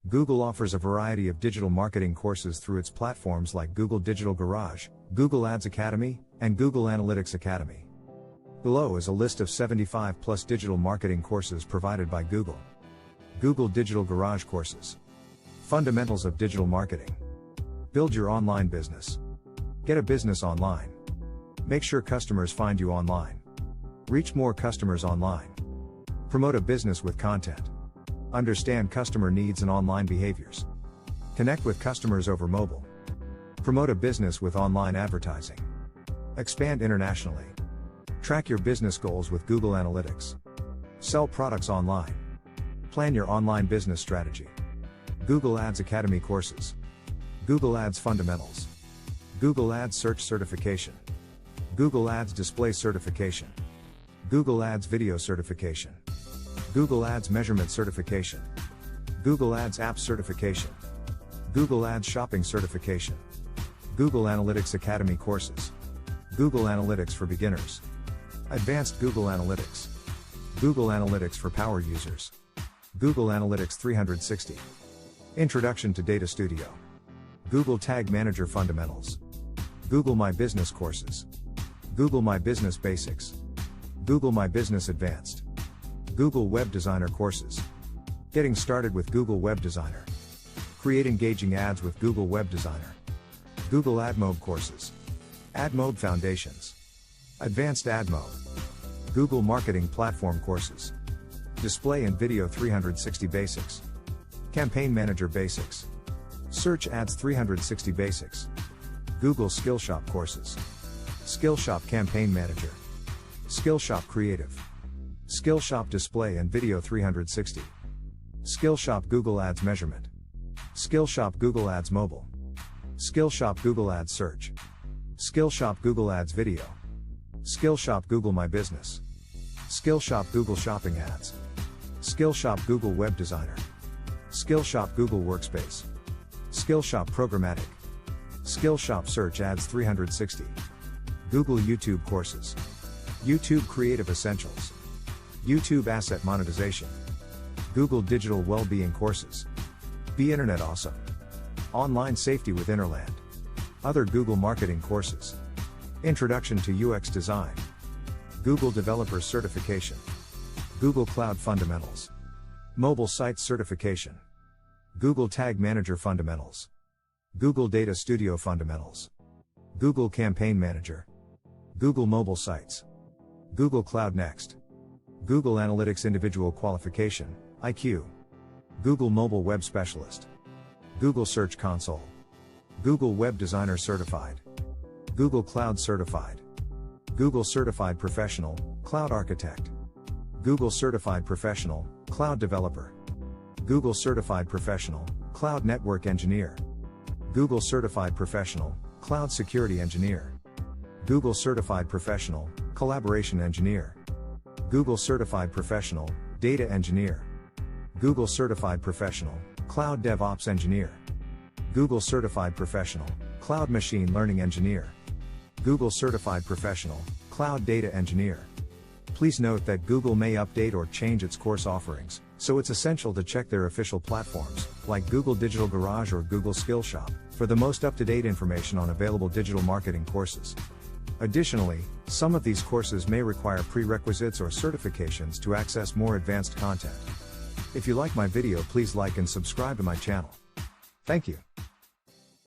Google offers a variety of digital marketing courses through its platforms like Google Digital Garage, Google Ads Academy, and Google Analytics Academy. Below is a list of 75 plus digital marketing courses provided by Google. Google Digital Garage courses. Fundamentals of digital marketing. Build your online business. Get a business online. Make sure customers find you online. Reach more customers online. Promote a business with content. Understand customer needs and online behaviors. Connect with customers over mobile. Promote a business with online advertising. Expand internationally. Track your business goals with Google Analytics. Sell products online. Plan your online business strategy. Google Ads Academy courses. Google Ads Fundamentals. Google Ads Search Certification. Google Ads Display Certification. Google Ads Video Certification. Google Ads Measurement Certification. Google Ads App Certification. Google Ads Shopping Certification. Google Analytics Academy courses. Google Analytics for beginners. Advanced Google Analytics. Google Analytics for power users. Google Analytics 360. Introduction to Data Studio. Google Tag Manager Fundamentals. Google My Business courses. Google My Business Basics. Google My Business Advanced. Google Web Designer courses. Getting started with Google Web Designer. Create engaging ads with Google Web Designer. Google AdMob courses. AdMob Foundations. Advanced AdMob. Google Marketing Platform courses. Display and Video 360 Basics. Campaign Manager Basics. Search Ads 360 Basics. Google Skillshop courses. Skillshop Campaign Manager. Skillshop Creative. Skillshop Display and Video 360. Skillshop Google Ads Measurement. Skillshop Google Ads Mobile. Skillshop Google Ads Search. Skillshop Google Ads Video. Skillshop Google My Business. Skillshop Google Shopping Ads. Skillshop Google Web Designer. Skillshop Google Workspace. Skillshop Programmatic. Skillshop Search Ads 360. Google YouTube courses. YouTube Creative Essentials. YouTube Asset Monetization. Google Digital Wellbeing courses. Be Internet Awesome. Online Safety with Interland. Other Google Marketing courses. Introduction to UX Design. Google Developer Certification. Google Cloud Fundamentals. Mobile Sites Certification. Google Tag Manager Fundamentals. Google Data Studio Fundamentals. Google Campaign Manager. Google Mobile Sites. Google Cloud Next. Google Analytics Individual Qualification, IQ. Google Mobile Web Specialist. Google Search Console. Google Web Designer Certified. Google Cloud Certified. Google Certified Professional, Cloud Architect. Google Certified Professional, Cloud Developer. Google Certified Professional, Cloud Network Engineer. Google Certified Professional, Cloud Security Engineer. Google Certified Professional, Collaboration Engineer. Google Certified Professional, Data Engineer. Google Certified Professional, Cloud DevOps Engineer. Google Certified Professional, Cloud Machine Learning Engineer. Google Certified Professional, Cloud Data Engineer. Please note that Google may update or change its course offerings, so it's essential to check their official platforms, like Google Digital Garage or Google Skillshop, for the most up-to-date information on available digital marketing courses. Additionally, some of these courses may require prerequisites or certifications to access more advanced content. If you like my video, please like and subscribe to my channel. Thank you.